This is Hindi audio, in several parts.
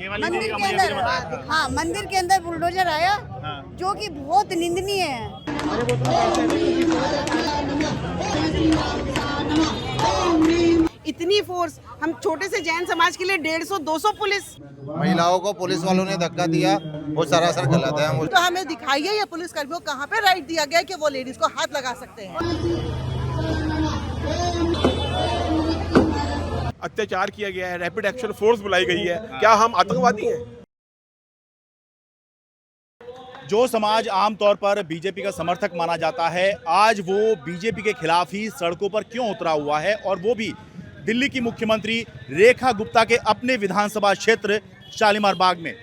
मंदिर के अंदर, हाँ मंदिर के अंदर बुलडोजर आया, जो कि बहुत निंदनीय है। इतनी फोर्स, हम छोटे से जैन समाज के लिए 150-200 पुलिस। महिलाओं को पुलिस वालों ने धक्का दिया, वो सरासर गलत है। तो हमें दिखाइए ये पुलिस कर्मियों को कहाँ पे राइट दिया गया है कि वो लेडीज को हाथ लगा सकते हैं। अत्याचार किया गया है, रैपिड एक्शन फोर्स बुलाई गई है, क्या हम आतंकवादी हैं? जो समाज आमतौर पर बीजेपी का समर्थक माना जाता है, आज वो बीजेपी के खिलाफ ही सड़कों पर क्यों उतरा हुआ है, और वो भी दिल्ली की मुख्यमंत्री रेखा गुप्ता के अपने विधानसभा क्षेत्र शालीमार बाग में।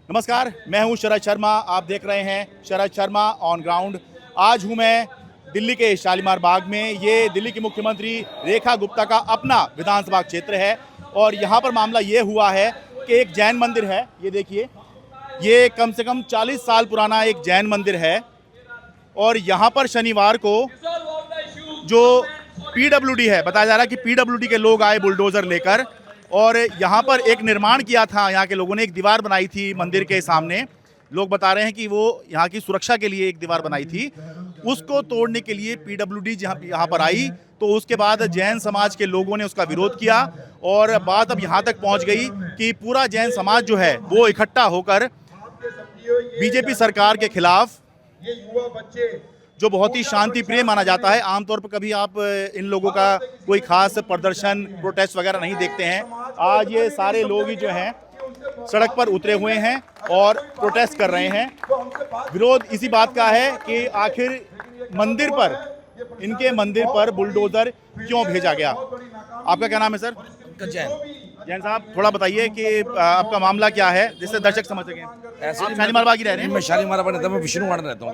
नमस्कार, मैं हूं शरद शर्मा, आप देख रहे हैं शरद शर्मा ऑन ग्राउंड। आज हूं मैं दिल्ली के शालीमार बाग में। ये दिल्ली की मुख्यमंत्री रेखा गुप्ता का अपना विधानसभा क्षेत्र है, और यहाँ पर मामला ये हुआ है कि एक जैन मंदिर है, ये देखिए, ये कम से कम 40 साल पुराना एक जैन मंदिर है, और यहाँ पर शनिवार को जो पीडब्ल्यूडी है, बताया जा रहा है कि पीडब्ल्यूडी के लोग आए बुलडोज़र लेकर, और यहाँ पर एक निर्माण किया था। यहाँ के लोगों ने एक दीवार बनाई थी मंदिर के सामने। लोग बता रहे हैं कि वो यहाँ की सुरक्षा के लिए एक दीवार बनाई थी, उसको तोड़ने के लिए पीडब्ल्यूडी यहाँ पर आई, तो उसके बाद जैन समाज के लोगों ने उसका विरोध किया, और बात अब यहाँ तक पहुँच गई कि पूरा जैन समाज जो है वो इकट्ठा होकर बीजेपी सरकार के खिलाफ, जो बहुत ही शांति प्रिय माना जाता है, आमतौर पर कभी आप इन लोगों का कोई खास प्रदर्शन प्रोटेस्ट वगैरह नहीं देखते हैं, आज ये सारे लोग ही जो हैं सड़क पर उतरे हुए हैं और प्रोटेस्ट कर रहे हैं। विरोध इसी बात का है कि आखिर मंदिर पर, इनके मंदिर पर बुलडोजर क्यों भेजा गया। आपका क्या नाम है सर? जैन साहब, थोड़ा बताइए कि आपका मामला क्या है, जिससे दर्शक समझ सकें। आप शालीमार बाग ही रह रहे हैं? मैं शालीमार बाग रहता हूं, मैं विष्णुगढ़ रहता हूँ।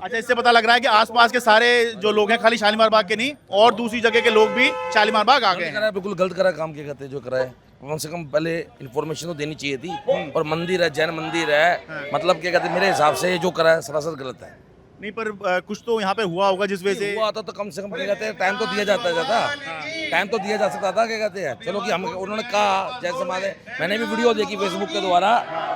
अच्छा, इससे पता लग रहा है कि आसपास के सारे जो लोग हैं, खाली शालीमार बाग के नहीं, और दूसरी जगह के लोग भी शालीमार बाग आ गए हैं। बिल्कुल गलत करा काम क्या कहते हैं जो करा है। कम से कम पहले इन्फॉर्मेशन तो देनी चाहिए थी। और मंदिर है, जैन मंदिर है, मतलब क्या कहते हैं, मेरे हिसाब से जो करा है सरासर गलत है। नहीं, पर कुछ तो यहाँ पे हुआ होगा जिस वजह से हुआ था, तो कम से कम क्या कहते हैं टाइम तो दिया जाता था, टाइम तो दिया जा सकता था। क्या कहते हैं, चलो कि हम, उन्होंने कहा जैसे हमारे, मैंने भी वीडियो देखी फेसबुक के द्वारा,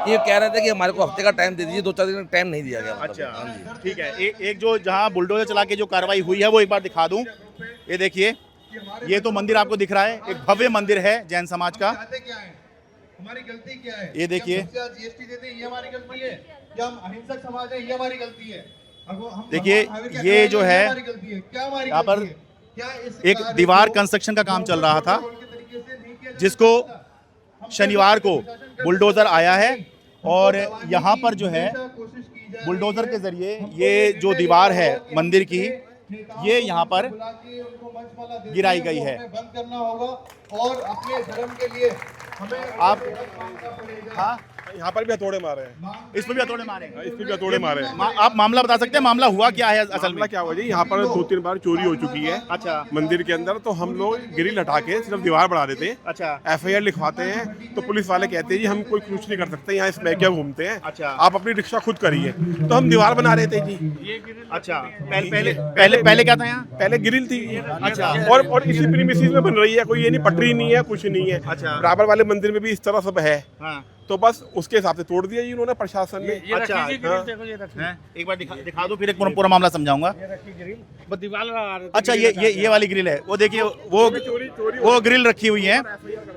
ये कह रहे थे कि हमारे को हफ्ते का टाइम दे दीजिए, 2-4 दिन का टाइम नहीं दिया गया। अच्छा, ठीक है। एक जो जहाँ बुलडोजर चला के जो कार्रवाई हुई है वो एक बार दिखा दूं। ये देखिए, ये तो मंदिर आपको दिख रहा है, एक भव्य मंदिर है जैन समाज का। हमारी गलती क्या है? ये देखिए, जीएसटी देते हैं, ये हमारी गलती है। क्या हम अहिंसक समाज है, ये हमारी गलती है। देखिए, ये जो है यहाँ पर एक दीवार कंस्ट्रक्शन का काम चल रहा था, जिसको शनिवार को बुलडोजर आया है, और यहाँ पर जो है बुलडोजर के जरिए ये जो दीवार है मंदिर की, ये यहाँ पर गिराई गई है। बंद करना होगा और अपने धर्म के लिए हमें आप, हाँ, यहाँ पर भी हथौड़े मारे हैं, इस पर भी हथौड़े मारे हैं, इस पर भी हथौड़े मारे हैं। आप मामला बता सकते हैं, मामला हुआ क्या है असल में? क्या हुआ जी, यहाँ पर 2-3 बार चोरी हो चुकी है। अच्छा, मंदिर के अंदर, तो हम लोग ग्रिल हटा के सिर्फ दीवार बढ़ा देते हैं। अच्छा, FIR लिखवाते हैं, तो पुलिस वाले कहते हैं जी हम कोई कुछ नहीं कर सकते, यहाँ इसमें क्या घूमते हैं। अच्छा, आप अपनी रिक्शा खुद करिए, तो हम दीवार बना रहे थे जी। अच्छा, पहले क्या था यहाँ? पहले ग्रिल थी। अच्छा, और इसी प्रीमिसेस में बन रही है, कोई ये नहीं पटरी नहीं है, कुछ नहीं है। अच्छा, बराबर वाले मंदिर में भी इस तरह सब है। हाँ, तो बस उसके हिसाब से तोड़ दिया जी उन्होंने, प्रशासन ने। अच्छा, एक बार दिखा दो, फिर एक पूरा मामला समझाऊंगा। अच्छा, ये वाली ग्रिल है, वो देखिए, वो ग्रिल रखी हुई है।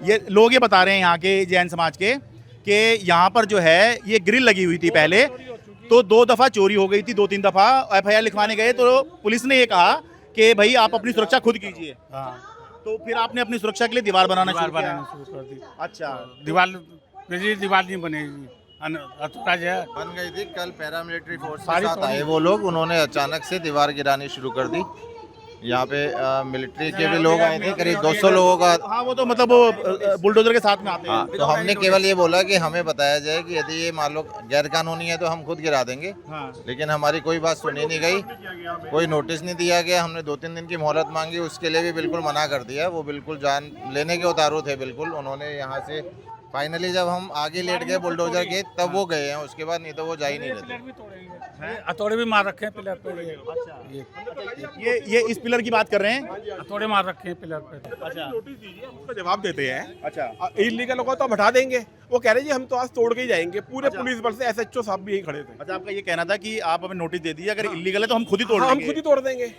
ये लोग ये बता रहे हैं यहाँ के जैन समाज के कि यहाँ पर जो है ये ग्रिल लगी हुई थी पहले, तो 2 दफ़ा चोरी हो गई थी, 2-3 दफ़ा FIR लिखवाने गए तो पुलिस ने ये कहा कि भाई आप अपनी सुरक्षा खुद कीजिए। तो फिर आपने अपनी सुरक्षा के लिए दीवार बनाना शुरू कर दी। अच्छा, दीवार नहीं बनेगी, बन गई थी। कल पैरामिलिट्री फोर्स के साथ आए वो लोग, उन्होंने अचानक से दीवार गिरानी शुरू कर दी। यहाँ पे मिलिट्री के भी लोग आए थे, करीब 200 लोगों का। हाँ, वो तो मतलब वो बुलडोजर के साथ में आते हैं। हाँ, तो हमने केवल ये बोला कि हमें बताया जाए कि यदि ये मान लो गैर कानूनी है तो हम खुद गिरा देंगे। हाँ, लेकिन हमारी कोई बात सुनी नहीं गई, कोई नोटिस नहीं दिया गया। हमने 2-3 दिन की मोहलत मांगी, उसके लिए भी बिल्कुल मना कर दिया। वो बिल्कुल जान लेने के उतारू थे बिल्कुल। उन्होंने यहाँ से फाइनली जब हम आगे लेट गए बुलडोजर के तब वो गए हैं, उसके बाद नहीं तो वो जा ही नहीं रहे थे। हथौड़े भी मार रखे हैं पिलर पे। ये इस पिलर की बात कर रहे हैं। हथौड़े मार रखे हैं पिलर पे। अच्छा, नोटिस दीजिए, हम उसका जवाब देते हैं। अच्छा, इलीगल होगा तो हम हटा देंगे। वो कह रहे जी हम तो आज तोड़ के ही जाएंगे। पूरे पुलिस बल से SHO साहब भी यही खड़े थे। अच्छा, आपका ये कहना था कि आप हमें नोटिस दे दीजिए, अगर इलीगल है तो हम खुद ही तोड़ हाँ, देंगे। हम खुद ही तोड़ देंगे।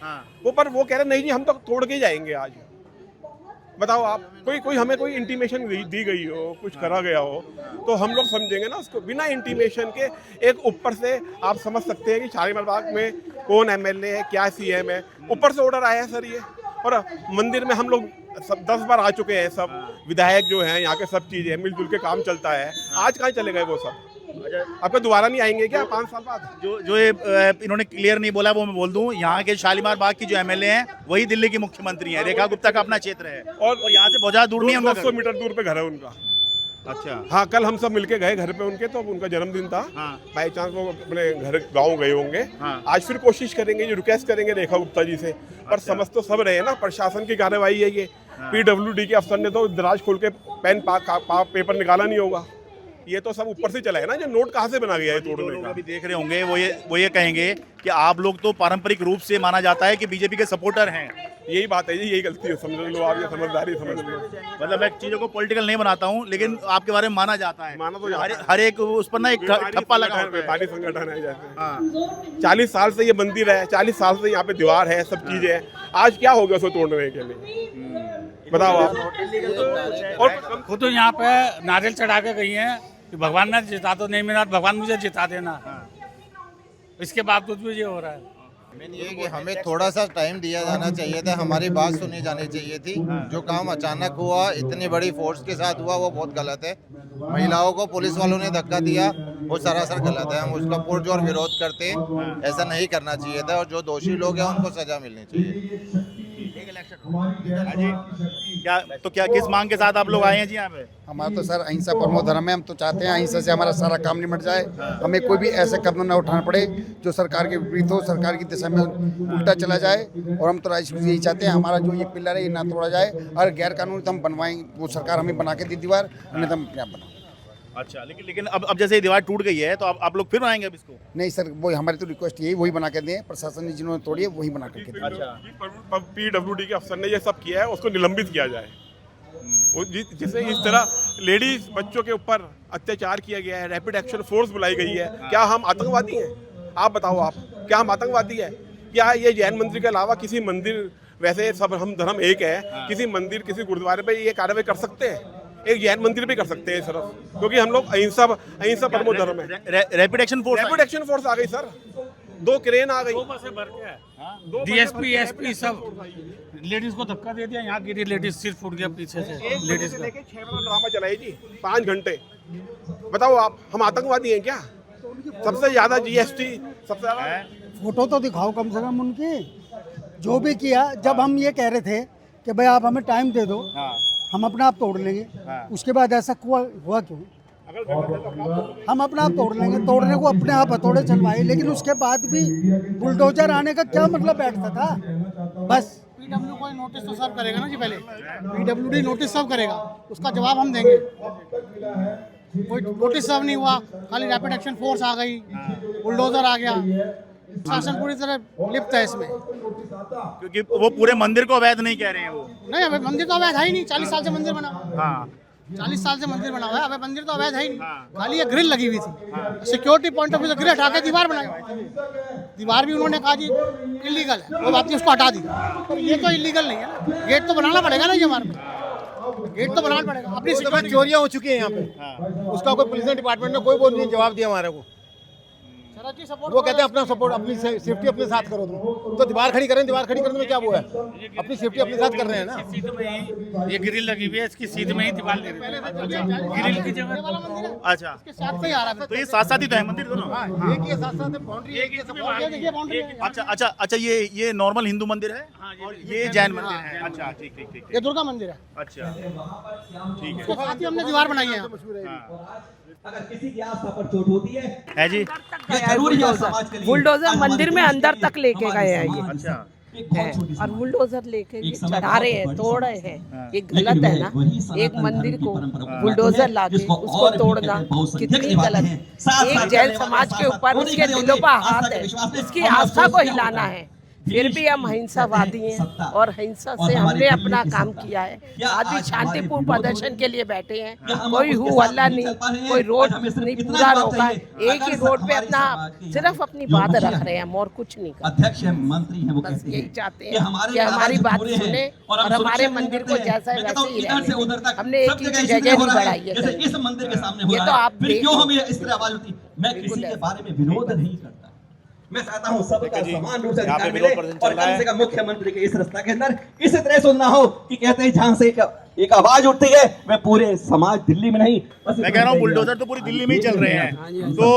वो पर वो कह रहे नहीं जी हम तो तोड़ के ही जाएंगे आज। बताओ आप, कोई हमें कोई इंटीमेशन दी गई हो, कुछ करा गया हो तो हम लोग समझेंगे ना उसको। बिना इंटीमेशन के एक ऊपर से आप समझ सकते हैं कि शालीमार बाग में कौन MLA है, क्या CM है, ऊपर से ऑर्डर आया है सर ये। और मंदिर में हम लोग सब 10 बार आ चुके हैं, सब विधायक जो हैं यहाँ के, सब चीज़ें मिलजुल के काम चलता है। आज कहाँ चले गए वो सब? आपको दोबारा नहीं आएंगे क्या 5 साल बाद? जो ये इन्होंने क्लियर नहीं बोला वो मैं बोल दूं, यहाँ के शालीमार बाग की जो MLA हैं वही दिल्ली की मुख्यमंत्री हैं। रेखा गुप्ता का अपना क्षेत्र है और यहाँ से बहुत ज्यादा दूर नहीं है उनका 200 मीटर दूर पे घर है उनका। अच्छा, हाँ, कल हम सब मिलके गए घर पे उनके, तो उनका जन्मदिन था। बाई चांस वो अपने घर गांव गए होंगे। आज फिर कोशिश करेंगे, रिक्वेस्ट करेंगे रेखा गुप्ता जी से। पर समझ तो सब रहे ना, प्रशासन की कार्रवाई है ये। PWD के अफसर ने तो दराज खोल के पेन पेपर निकाला नहीं होगा। ये तो सब ऊपर से चला है ना, जो नोट कहाँ से बना गया है तोड़ने का। अभी देख रहे होंगे वो ये कहेंगे कि आप लोग तो पारंपरिक रूप से माना जाता है कि बीजेपी के सपोर्टर हैं। यही बात है जी, यही गलती है, समझ लो आप, ये समझदारी समझ लो। मतलब मैं चीजों को पॉलिटिकल नहीं बनाता हूँ, लेकिन आपके बारे में माना जाता है। माना तो जाता है। हर एक उस पर ना एक ठप्पा लगा होता है। व्यापारी संगठन है जैसे। 40 साल से ये मंदिर है, 40 साल से यहाँ पे दीवार है, सब चीजें हैं। आज क्या हो गया उसको तोड़ने के लिए, बताओ आप। और खुद तो यहाँ पे नारियल चढ़ा के गई हैं कि भगवान ने जिता तो नहीं मिला, भगवान मुझे जिता देना। इसके बावजूद भी ये हो रहा है। मेन ये कि हमें थोड़ा सा टाइम दिया जाना चाहिए था, हमारी बात सुनी जानी चाहिए थी। जो काम अचानक हुआ, इतनी बड़ी फोर्स के साथ हुआ, वो बहुत गलत है। महिलाओं को पुलिस वालों ने धक्का दिया, वो सरासर गलत है। हम उसका पुरजोर विरोध करते हैं, ऐसा नहीं करना चाहिए था। और जो दोषी लोग हैं उनको सजा मिलनी चाहिए। क्या किस मांग के साथ आप लोग आए हैं जी यहाँ पे? हमारा तो सर अहिंसा परमो धर्म है। हम तो चाहते हैं अहिंसा से हमारा सारा काम निपट जाए। हमें कोई भी ऐसे कदम न उठाना पड़े जो सरकार के विपरीत हो, सरकार की दिशा में उल्टा चला जाए। और हम तो यही चाहते हैं हमारा जो ये पिलर है ये ना तोड़ा जाए। और गैर कानूनी तो हम बनवाएं, वो सरकार हमें बना के दी दीवार, हमें तो हम अपने आप बनाएं। अच्छा, लेकिन अब जैसे ये दीवार टूट गई है तो आप लोग फिर आएंगे अब इसको? नहीं सर, वो हमारी तो रिक्वेस्ट यही, वही बना के दें। प्रशासन ने जिन्होंने तोड़ी है वही बना करके दें। अच्छा, PWD के अफसर ने ये सब किया है, उसको निलंबित किया जाए। जिससे इस तरह लेडीज बच्चों के ऊपर अत्याचार किया गया है, रैपिड एक्शन फोर्स बुलाई गई है। क्या हम आतंकवादी हैं? आप बताओ, आप क्या हम आतंकवादी है? क्या ये जैन मंदिर के अलावा किसी मंदिर, वैसे सब हम धर्म एक है, किसी मंदिर किसी गुरुद्वारे पे ये कार्रवाई कर सकते हैं? एक जैन मंदिर भी कर सकते हैं सिर्फ, क्योंकि हम लोग अहिंसा परमो धर्म है। रैपिड एक्शन फोर्स आ गई सर, 2 क्रेन आ गई, DSP SP सब लेडीज को धक्का दे दिया। यहाँ गिरी लेडीज, सिर फूट गया पीछे से लेडीज का। 6 बजे ड्रामा चलाई जी, 5 घंटे। बताओ आप, हम आतंकवादी हैं क्या? सबसे ज्यादा GST, सबसे ज्यादा। फोटो तो दिखाओ कम से कम उनकी, जो भी किया। जब हम ये कह रहे थे कि भाई आप हमें टाइम दे दो, हम अपना आप तोड़ लेंगे, उसके बाद ऐसा हुआ क्यों? हम अपना आप तोड़ लेंगे, तोड़ने को अपने आप हथौड़े चलवाए, लेकिन उसके बाद भी बुलडोजर आने का क्या मतलब बैठता था? बस PW कोई नोटिस तो सर्व करेगा ना जी, पहले PWD नोटिस सर्व करेगा, उसका जवाब हम देंगे। कोई नोटिस सर्व नहीं हुआ, खाली रैपिड एक्शन फोर्स आ गई, बुलडोजर आ गया। शासन पूरी तरह लिप्त है इसमें, क्योंकि वो पूरे मंदिर को अवैध नहीं कह रहे हैं। वो नहीं, अबे मंदिर तो अवैध है ही नहीं। 40 साल से मंदिर बना, 40 साल से मंदिर बना हुआ है, अबे मंदिर तो अवैध है ही नहीं। खाली ये ग्रिल लगी हुई थी, सिक्योरिटी पॉइंट ऑफ व्यू से ग्रिल हटा के दीवार बनाई। दीवार भी उन्होंने कहा जी इलीगल है, वो बात नहीं, उसको हटा दी। पर ये तो इलीगल नहीं है ना, गेट तो बनाना पड़ेगा ना जी, हमारे गेट तो बनाना पड़ेगा। अपनी चोरियां हो चुकी है यहाँ पे, उसका कोई पुलिस डिपार्टमेंट ने कोई वो नहीं जवाब दिया हमारे को। वो कहते हैं अपना सपोर्ट, अपनी सेफ्टी अपने साथ करो तुम। तो दीवार खड़ी करें, दीवार खड़ी करने में क्या वो है? अपनी सेफ्टी अपने साथ कर रहे हैं ना। ये ग्रिल लगी हुई है, इसकी सीध में ही दीवार ले रही है, ग्रिल की जगह। अच्छा, साथ में ही आ रहा है, तो ये साथ साथ ही तो है मंदिर दोनों? एक ही साथ साथ बाउंड्री, एक देखिए बाउंड्री। अच्छा, ये नॉर्मल हिंदू मंदिर है और ये जैन मंदिर है। अच्छा, ठीक। ये दुर्गा मंदिर है। अच्छा, ठीक है। उसके साथ ही हमने दीवार बनाई है। अगर किसी की आस्था पर चोट होती है जी, बुलडोजर बुलडोजर मंदिर में अंदर तक लेके गए हैं ये। अच्छा, है और बुलडोजर लेके एक समय चढ़ा रहे हैं, तोड़ रहे हैं, ये गलत है ना। एक मंदिर को बुलडोजर लाके उसको तोड़ना कितनी गलत है। एक जैन समाज के ऊपर उसके दिलों पर हाथ है, उसकी आस्था को हिलाना है। फिर भी हम हिंसावादी हैं और हिंसा से हमने अपना काम किया है। आज भी शांतिपूर्ण प्रदर्शन के लिए बैठे हैं, कोई हु हल्ला नहीं, कोई रोड नहीं पूरा रोका है। एक ही रोड पे अपना सिर्फ अपनी बात रख रहे हैं, हम और कुछ नहीं कर। अध्यक्ष है, मंत्री हैं, वो बस कहते यही हैं चाहते कि हैं हमारे कि हमारी बात पूरे हैं सुने और और हम हमारे सुरक्षित मंदिर को करते हैं। जैसा है मैं कहता हूं, वैसे ही इधर से रहने उधर तक हमने एक सब ही जगह जगह इसलिए हो नहीं रहा है, बढ़ाई है जैसे कहीं। इस मंदिर के सामने हो ये रहा तो है, आप फिर देख क्यों लो। हमें इस तरह आवाज होती? मैं बिल्कुल किसी के है। बारे में विरोध नहीं करता, मैं चाहता हूं सबका जी, समान रूप से यहाँ पे अधिकार विरोध मिले प्रदर्शन और चल रहा कम है। से कम मुख्यमंत्री के इस रास्ता के अंदर इस तरह सुनना हो कि कहते हैं जहां से एक आवाज उठती है वह पूरे समाज दिल्ली में नहीं, मैं कह रहा हूँ बुलडोजर तो पूरी दिल्ली में ही चल रहे हैं, तो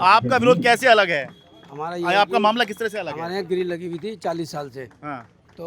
आपका विरोध कैसे अलग है? हमारा आपका मामला किस तरह से अलग है? हमारे यहाँ ग्रिल लगी हुई थी 40 साल से, हाँ, तो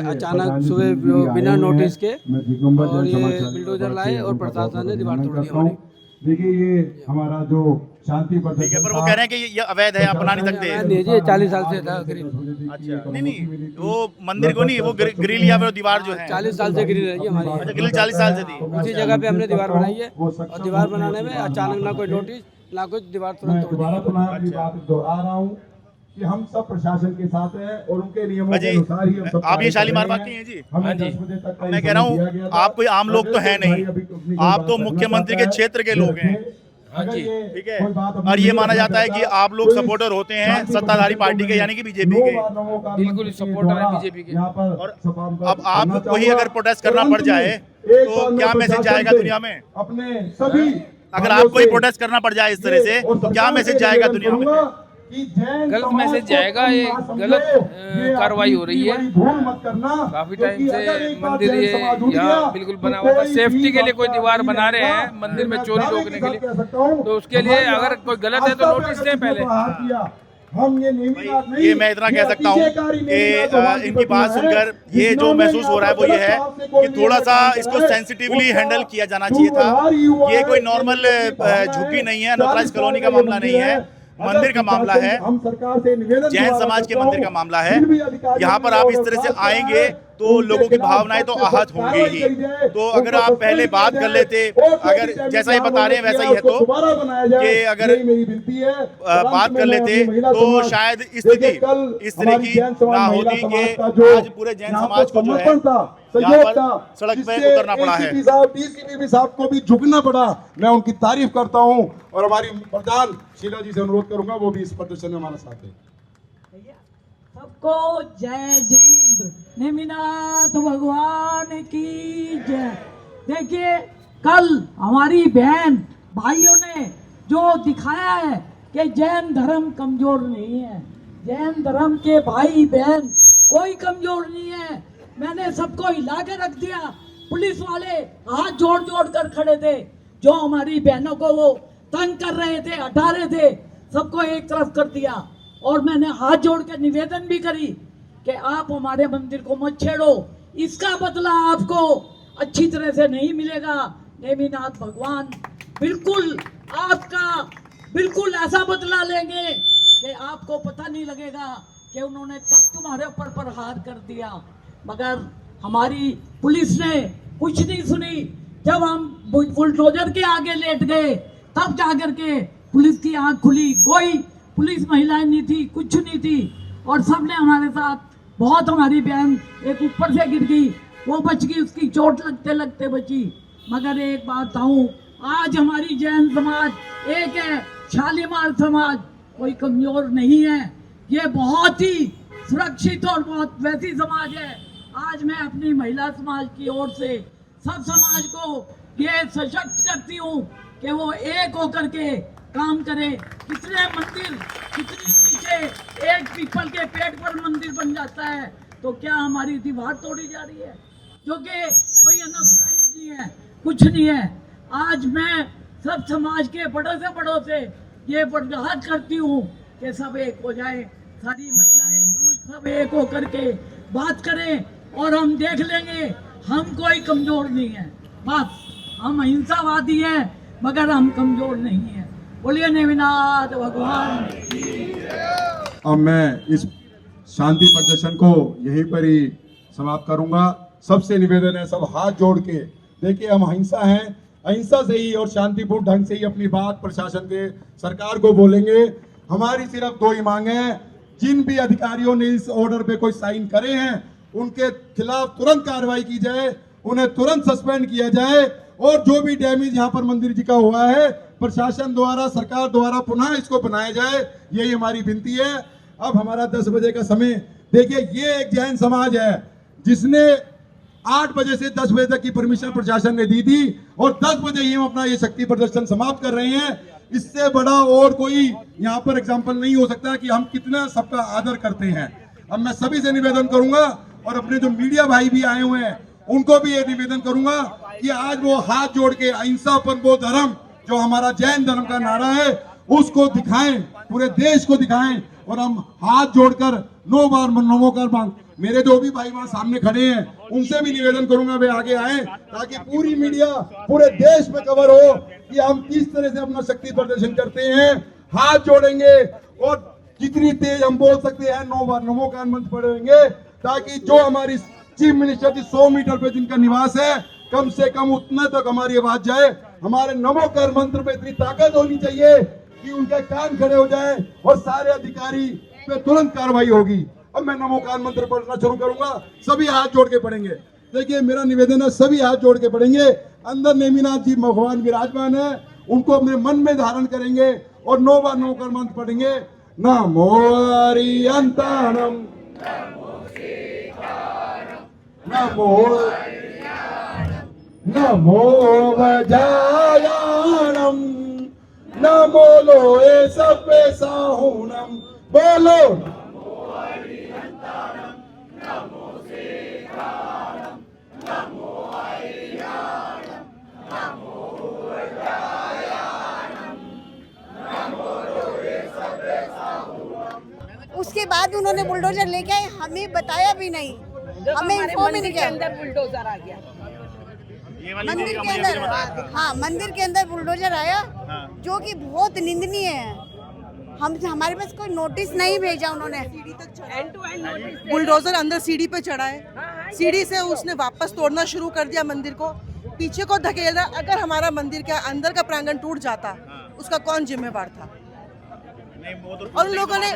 अचानक सुबह बिना नोटिस के और ये बुलडोजर लाए और प्रशासन ने दीवार तोड़ दी हमारी। देखिए ये हमारा जो शांति ठीक है, पर वो कह रहे हैं कि ये अवैध है, आप बना नहीं सकते। नहीं जी, 40 साल से था ग्रिल। अच्छा, नहीं वो मंदिर को नहीं, वो ग्रिल या फिर दीवार जो है 40 साल से ग्रिल रही है हमारी। अच्छा, ग्रिल 40 साल से थी। उसी जगह पे हमने दीवार बनाई है और दीवार बनाने में अचानक ना कोई नोटिस ना कुछ, दीवार तुरंत तोड़ दी। पुनः अपनी बात दोहरा रहा हूँ कि हम सब प्रशासन के साथ हैं और उनके नियमों के अनुसार ही हम सब आप ये शालीमार कार्य बाग कर के हैं जी? हमें हाँ जी। 10 बजे तक का मैं कह रहा समय दिया हूँ गया था। आप कोई आम लोग तो है नहीं, आप तो मुख्यमंत्री के क्षेत्र के लोग हैं, जी, ठीक है, और ये माना जाता है कि आप लोग सपोर्टर होते हैं सत्ताधारी पार्टी के, यानी कि बीजेपी के। बिल्कुल सपोर्टर है बीजेपी के। और अब आपको ही अगर प्रोटेस्ट करना पड़ जाए तो क्या मैसेज जाएगा दुनिया में? अपने सभी अगर आपको ही प्रोटेस्ट करना पड़ जाए इस तरह से तो क्या मैसेज जाएगा दुनिया में? गलत मैसेज जाएगा, ये गलत कार्रवाई हो रही है। काफी टाइम से मंदिर ये यहाँ बिल्कुल बना हुआ था, सेफ्टी के लिए कोई दीवार बना रहे हैं मंदिर में चोरी रोकने के लिए, तो उसके लिए अगर कोई गलत है तो नोटिस दें पहले। ये मैं इतना कह सकता हूँ कि इनकी बात सुनकर ये जो महसूस हो रहा है वो ये है कि थोड़ा सा इसको सेंसिटिवली हैंडल किया जाना चाहिए था। ये कोई नॉर्मल झुग्गी नहीं है, अनऑथराइज्ड कॉलोनी का मामला नहीं है, मंदिर का मामला है, जैन समाज के मंदिर का मामला है। यहाँ पर आप इस तरह से आएंगे तो लोगों की भावनाएं तो आहत होंगी ही। तो अगर आप पहले बात कर लेते, अगर जैसा ये बता रहे हैं वैसा ही है, तो कि अगर बात कर लेते तो शायद स्थिति इस तरह की ना होती कि आज पूरे जैन समाज को जो है यहाँ पर सड़क पे उतरना पड़ा है। डीसीपी साहब को भी झुकना पड़ा। मैं उनकी तारीफ करता हूँ और हमारी प्रधान शीला जी से अनुरोध करूंगा वो भी इस प्रदर्शन में हमारे साथ है। सबको जय जोगिंद्र, नेमिनाथ भगवान की जय। देखिए कल हमारी बहन भाइयों ने जो दिखाया है कि जैन धर्म कमजोर नहीं है, जैन धर्म के भाई बहन कोई कमजोर नहीं है। मैंने सबको हिला के रख दिया, पुलिस वाले हाथ जोड़ जोड़ कर खड़े थे, जो हमारी बहनों को वो तंग कर रहे थे, हटा रहे थे, सबको एक तरफ कर दिया। और मैंने हाथ जोड़ के निवेदन भी करी कि आप हमारे मंदिर को मत छेड़ो, इसका बदला आपको अच्छी तरह से नहीं मिलेगा। नेमिनाथ भगवान बिल्कुल आपका बिल्कुल ऐसा बदला लेंगे कि आपको पता नहीं लगेगा कि उन्होंने कब तुम्हारे ऊपर प्रहार कर दिया। मगर हमारी पुलिस ने कुछ नहीं सुनी। जब हम बुलडोजर के आगे लेट गए तब जाकर के पुलिस की आंख खुली। कोई पुलिस महिलाएं नहीं थी, कुछ नहीं थी, और सबने हमारे साथ बहुत, हमारी बहन एक ऊपर से गिर गई, वो बच गई, उसकी चोट लगते लगते बची। मगर एक बात कहूँ, आज हमारी जैन समाज एक है, शालीमार समाज कोई कमजोर नहीं है, ये बहुत ही सुरक्षित और बहुत वैसी समाज है। आज मैं अपनी महिला समाज की ओर से सब समाज को ये सशक्त करती हूँ कि वो एक होकर के काम करे। कितने मंदिर, कितनी पीछे एक पीपल के पेड़ पर मंदिर बन जाता है, तो क्या हमारी दीवार तोड़ी जा रही है? क्योंकि कोई अनऑथराइज्ड नहीं है, कुछ नहीं है। आज मैं सब समाज के बड़ों से बड़ों से ये बर्दाश्त करती हूँ कि सब एक हो जाए, सारी महिलाएं पुरुष सब एक होकर के बात करें और हम देख लेंगे हम कोई कमजोर नहीं है। बस हम अहिंसावादी हैं मगर हम कमजोर नहीं हैं। बोलिए नेमिनाथ भगवान। अब मैं इस शांति प्रदर्शन को यहीं पर ही समाप्त करूंगा। सबसे निवेदन है, सब हाथ जोड़ के देखिए, हम अहिंसा हैं, अहिंसा से ही और शांतिपूर्ण ढंग से ही अपनी बात प्रशासन के, सरकार को बोलेंगे। हमारी सिर्फ दो ही मांगे हैं, जिन भी अधिकारियों ने इस ऑर्डर पे कोई साइन करे हैं उनके खिलाफ तुरंत कार्रवाई की जाए, उन्हें तुरंत सस्पेंड किया जाए, और जो भी डैमेज यहाँ पर मंदिर जी का हुआ है प्रशासन द्वारा, सरकार द्वारा पुनः इसको बनाया जाए, यही हमारी विनती है। अब हमारा 10 बजे का समय, देखिए ये एक जैन समाज है जिसने 8 बजे से 10 बजे तक की परमिशन प्रशासन ने दी थी, और 10 बजे ही हम अपना ये शक्ति प्रदर्शन समाप्त कर रहे हैं। इससे बड़ा और कोई यहाँ पर एग्जाम्पल नहीं हो सकता कि हम कितना सबका आदर करते हैं। अब मैं सभी से निवेदन करूंगा, और अपने जो मीडिया भाई भी आए हुए हैं उनको भी ये निवेदन करूंगा कि आज वो हाथ जोड़ के अहिंसा पर वो धर्म जो हमारा जैन धर्म का नारा है उसको दिखाएं, पूरे देश को दिखाएं, और हम हाथ जोड़कर 9 बार नमोकार मांग। मेरे जो भी भाई वहां सामने खड़े हैं उनसे भी निवेदन करूंगा वे आगे आए, ताकि पूरी मीडिया पूरे देश में कवर हो कि हम किस तरह से अपना शक्ति प्रदर्शन करते हैं। हाथ जोड़ेंगे और जितनी तेज हम बोल सकते हैं 9 बार नमोकार मंत्र पढ़ेंगे, ताकि जो हमारी चीफ मिनिस्टर की 100 मीटर पे जिनका निवास है कम से कम उतना तक हमारी आवाज जाए। हमारे नमोकार मंत्र पे इतनी ताकत होनी चाहिए कि उनके कान खड़े हो जाए और सारे अधिकारी पे तुरंत कार्रवाई होगी। अब मैं नमोकार मंत्र पढ़ना शुरू करूंगा, सभी हाथ जोड़ के पढ़ेंगे। देखिए मेरा निवेदन है, सभी हाथ जोड़ के पढ़ेंगे। अंदर नेमिनाथ जी भगवान विराजमान है, उनको अपने मन में धारण करेंगे और 9 बार नमोकार मंत्र पढ़ेंगे। नमो अरियंताणम, नमो नमो वजायाणम, नमो लोए सभ्य साहुणम। बोलो उसके बाद उन्होंने बुलडोजर लेके आए, हमें बताया भी नहीं, हमें इन्फॉर्म ही नहीं किया। बुलडोजर आ गया मंदिर के अंदर, हाँ मंदिर के अंदर बुलडोजर आया, जो कि बहुत निंदनीय है। हम हमारे पास कोई नोटिस नहीं भेजा उन्होंने। बुलडोजर अंदर सीढ़ी पे चढ़ा है, सीढ़ी से उसने वापस तोड़ना शुरू कर दिया, मंदिर को पीछे को धकेल रहा। अगर हमारा मंदिर के अंदर का प्रांगण टूट जाता उसका कौन जिम्मेवार था? और उन लोगों ने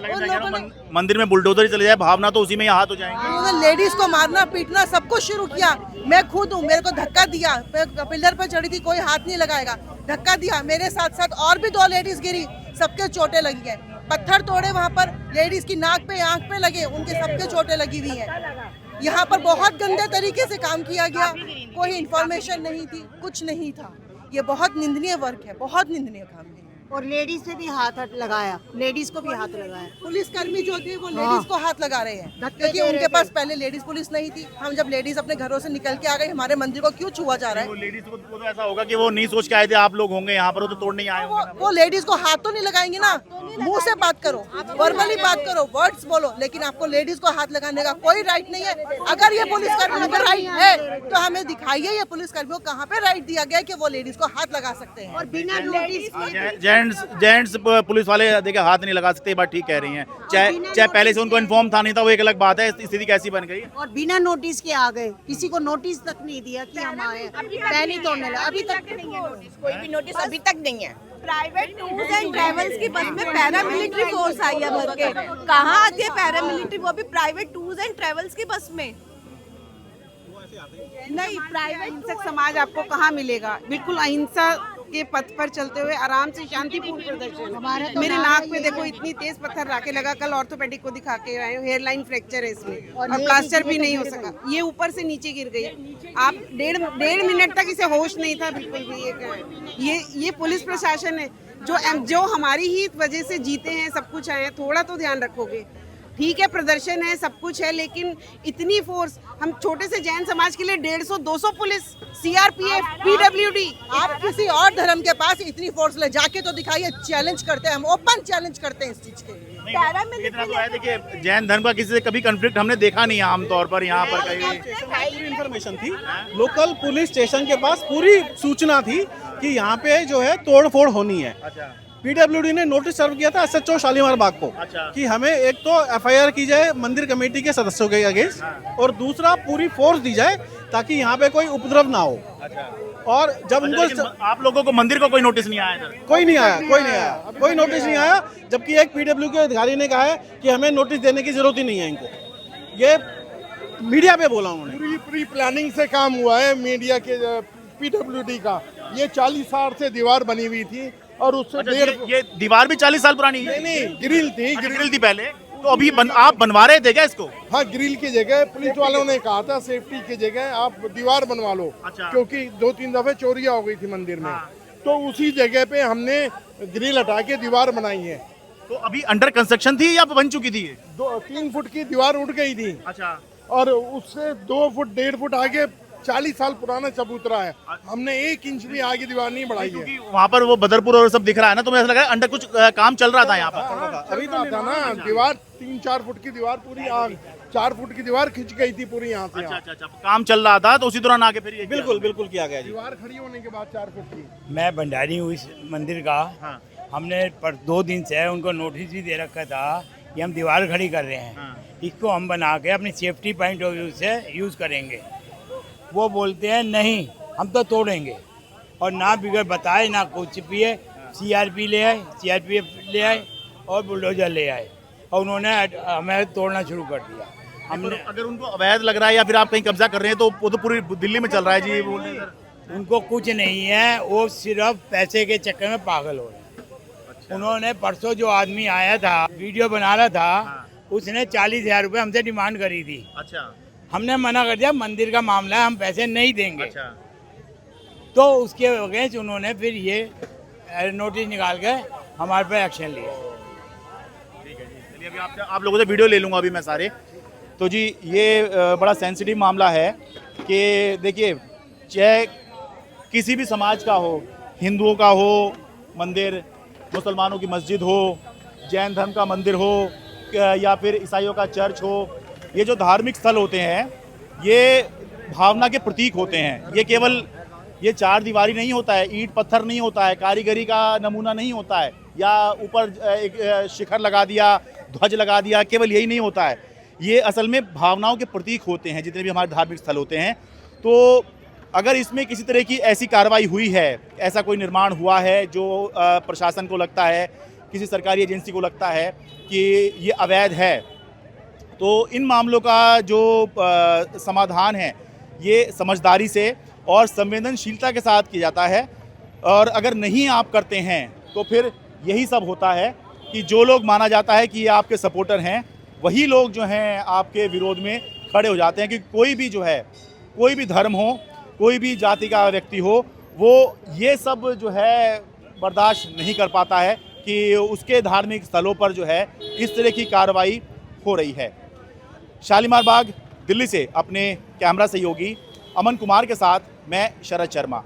मंदिर में बुलडोजर ही चले जाए, भावना तो उसी में ही हाथ हो जाएंगे। उन्होंने लेडीज को मारना पीटना सब कुछ शुरू किया। मैं खुद हूँ, मेरे को धक्का दिया, पिलर पर चढ़ी थी, कोई हाथ नहीं लगाएगा, धक्का दिया। मेरे साथ साथ और भी 2 लेडीज गिरी, सबके चोटें लगी है। पत्थर तोड़े वहाँ पर, लेडीज की नाक पे आंख पे लगे, उनके सबके चोटें लगी हुई है। यहाँ पर बहुत गंदे तरीके से काम किया गया, कोई इन्फॉर्मेशन नहीं थी, कुछ नहीं था। ये बहुत निंदनीय वर्क है, बहुत निंदनीय काम है। और लेडीज से भी हाथ लगाया, लेडीज को भी हाथ लगाया। पुलिसकर्मी जो थे वो लेडीज को हाथ लगा रहे हैं, क्योंकि उनके पास पहले लेडीज पुलिस नहीं थी। हम जब लेडीज अपने घरों से निकल के आ गए, हमारे मंदिर को क्यों छुआ जा रहा है? लेडीज को तो ऐसा होगा कि वो नहीं सोच के आए थे आप लोग होंगे यहाँ पर, वो तो तोड़ने आए होंगे। वो लेडीज को हाथ तो नहीं लगाएंगे ना, मुंह से बात करो, वर्बली बात करो, वर्ड्स बोलो, लेकिन आपको लेडीज को हाथ लगाने का कोई राइट नहीं है। अगर ये पुलिसकर्मियों का राइट है तो हमें दिखाइए ये पुलिसकर्मियों को कहाँ पे राइट दिया गया कि वो लेडीज को हाथ लगा सकते हैं। और बिना नोटिस जेंट्स पुलिस वाले देखिए हाथ नहीं लगा सकते, बात ठीक कह रही हैं। चाहे पहले से उनको इन्फॉर्म था नहीं था, वो एक अलग बात है, स्थिति कैसी बन गई। और बिना नोटिस के आ गए, किसी को नोटिस तक नहीं दिया कि हम आए, पहले तोड़ने लगा। अभी तक नहीं है नोटिस, कोई भी नोटिस अभी तक नहीं है। प्राइवेट टूर्स एंड ट्रेवल्स की बस में पैरामिलिट्री फोर्स आई है भर के। कहाँ आती है पैरामिलिट्री, वो भी प्राइवेट टूर्स एंड ट्रेवल्स की बस में? नहीं, प्राइवेट हिंसक समाज आपको कहाँ मिलेगा? बिल्कुल अहिंसा के पथ पर चलते हुए आराम से शांतिपूर्ण प्रदर्शन। मेरे नाक पे देखो इतनी तेज पत्थर राके लगा, कल ऑर्थोपेडिक को दिखा के आए, हेयर लाइन फ्रैक्चर है इसमें, और प्लास्टर भी नहीं हो सका। ये ऊपर से नीचे गिर गई। आप डेढ़ मिनट तक इसे होश नहीं था बिल्कुल भी। ये पुलिस प्रशासन है जो हमारी ही वजह से जीते हैं, सब कुछ आए हैं। थोड़ा तो ध्यान रखोगे। ठीक है, प्रदर्शन है, सब कुछ है, लेकिन इतनी फोर्स हम छोटे से जैन समाज के लिए 150-200 पुलिस, सीआरपीएफ, पीडब्ल्यूडी। आप किसी और धर्म के पास इतनी फोर्स ले जाके तो दिखाइए। चैलेंज करते हैं हम, ओपन चैलेंज करते हैं इस चीज के लिए। देखिए जैन धर्म का किसी से कभी कन्फ्लिक्ट हमने देखा नहीं है आमतौर पर। यहाँ पर कहीं इन्फॉर्मेशन थी, लोकल पुलिस स्टेशन के पास पूरी सूचना थी कि यहाँ पे जो है तोड़ फोड़ होनी है। पीडब्ल्यूडी ने नोटिस सर्व किया था एसएचओ शालीमार बाग को कि हमें एक तो एफआईआर की जाए मंदिर कमेटी के सदस्यों के अगेंस्ट और दूसरा पूरी फोर्स दी जाए ताकि यहाँ पे कोई उपद्रव ना हो। और जब उनको आप लोगों को मंदिर को कोई नोटिस नहीं आया इधर? कोई नहीं आया, कोई नोटिस नहीं आया, जबकि एक पीडब्ल्यू के अधिकारी ने कहा है कि हमें नोटिस देने की जरूरत ही नहीं है इनको। ये मीडिया पे बोला उन्होंने। प्री प्लानिंग से काम हुआ है मीडिया के पीडब्ल्यूडी का। ये 40 साल से दीवार बनी हुई थी और उससे ये दीवार भी 40 साल पुरानी है? नहीं, ग्रिल थी। ग्रिल थी पहले, तो अभी आप बनवा रहे थे क्या इसको? हाँ, ग्रिल की जगह पुलिस वालों ने कहा था सेफ्टी की जगह आप दीवार बनवा लो। क्योंकि 2-3 दफे चोरियां हो गई थी मंदिर में। तो उसी जगह पे हमने ग्रिल हटा के दीवार बनाई है। तो अभी अंडर कंस्ट्रक्शन थी या बन चुकी थी? 3 फुट की दीवार उठ गई थी। और उससे 2 फुट 1.5 फुट आगे 40 साल पुराना चबूतरा है। हमने 1 इंच भी आगे दीवार नहीं बढ़ाई है। वहाँ पर वो बदरपुर और सब दिख रहा है ना, तो मुझे ऐसा लग रहा है अंडर कुछ काम चल रहा था यहाँ पर। अभी तो था ना, दीवार 3-4 फुट की दीवार पूरी 4 फुट की दीवार खिंच गई थी पूरी यहाँ से। अच्छा, काम चल रहा था तो उसी दौरान आके फिर बिल्कुल किया गया जी। दीवार खड़ी होने के बाद 4 फुट की। मैं भंडारी हूँ इस मंदिर का। हमने पर 2 दिन से उनको नोटिस भी दे रखा था कि हम दीवार खड़ी कर रहे हैं, इसको हम बना के अपनी सेफ्टी पॉइंट ऑफ व्यू से यूज़ करेंगे। वो बोलते हैं नहीं हम तो तोड़ेंगे, और ना बिगड़ बताए ना कुछ भी है। सीआरपी ले आए, सीआरपीएफ ले आए और बुलडोजर ले आए और उन्होंने हमें तोड़ना शुरू कर दिया। हमने अगर उनको अवैध लग रहा है या फिर आप कहीं कब्जा कर रहे हैं तो वो तो पूरी दिल्ली में चल रहा है जी। उनको कुछ नहीं है, वो सिर्फ पैसे के चक्कर में पागल हो रहे हैं। उन्होंने परसों जो आदमी आया था वीडियो बना रहा था, उसने 40,000 रुपये हमसे डिमांड करी थी। हमने मना कर दिया, मंदिर का मामला है, हम पैसे नहीं देंगे। तो उसके अगेंस्ट उन्होंने फिर ये नोटिस निकाल के हमारे पे एक्शन लिया। चलिए अभी आप लोगों से वीडियो ले लूँगा अभी मैं सारे। तो जी ये बड़ा सेंसिटिव मामला है कि देखिए, चाहे किसी भी समाज का हो, हिंदुओं का हो मंदिर, मुसलमानों की मस्जिद हो, जैन धर्म का मंदिर हो या फिर ईसाइयों का चर्च हो, ये जो धार्मिक स्थल होते हैं ये भावना के प्रतीक होते हैं। ये केवल ये 4 दीवारी नहीं होता है, ईंट पत्थर नहीं होता है, कारीगरी का नमूना नहीं होता है, या ऊपर एक शिखर लगा दिया, ध्वज लगा दिया, केवल यही नहीं होता है। ये असल में भावनाओं के प्रतीक होते हैं जितने भी हमारे धार्मिक स्थल होते हैं। तो अगर इसमें किसी तरह की ऐसी कार्रवाई हुई है, ऐसा कोई निर्माण हुआ है जो प्रशासन को लगता है, किसी सरकारी एजेंसी को लगता है कि ये अवैध है, तो इन मामलों का जो समाधान है ये समझदारी से और संवेदनशीलता के साथ किया जाता है। और अगर नहीं आप करते हैं तो फिर यही सब होता है कि जो लोग माना जाता है कि ये आपके सपोर्टर हैं, वही लोग जो हैं आपके विरोध में खड़े हो जाते हैं। कि कोई भी जो है, कोई भी धर्म हो, कोई भी जाति का व्यक्ति हो, वो ये सब जो है बर्दाश्त नहीं कर पाता है कि उसके धार्मिक स्थलों पर जो है इस तरह की कार्रवाई हो रही है। शालीमार बाग दिल्ली से अपने कैमरा सहयोगी अमन कुमार के साथ मैं शरद शर्मा।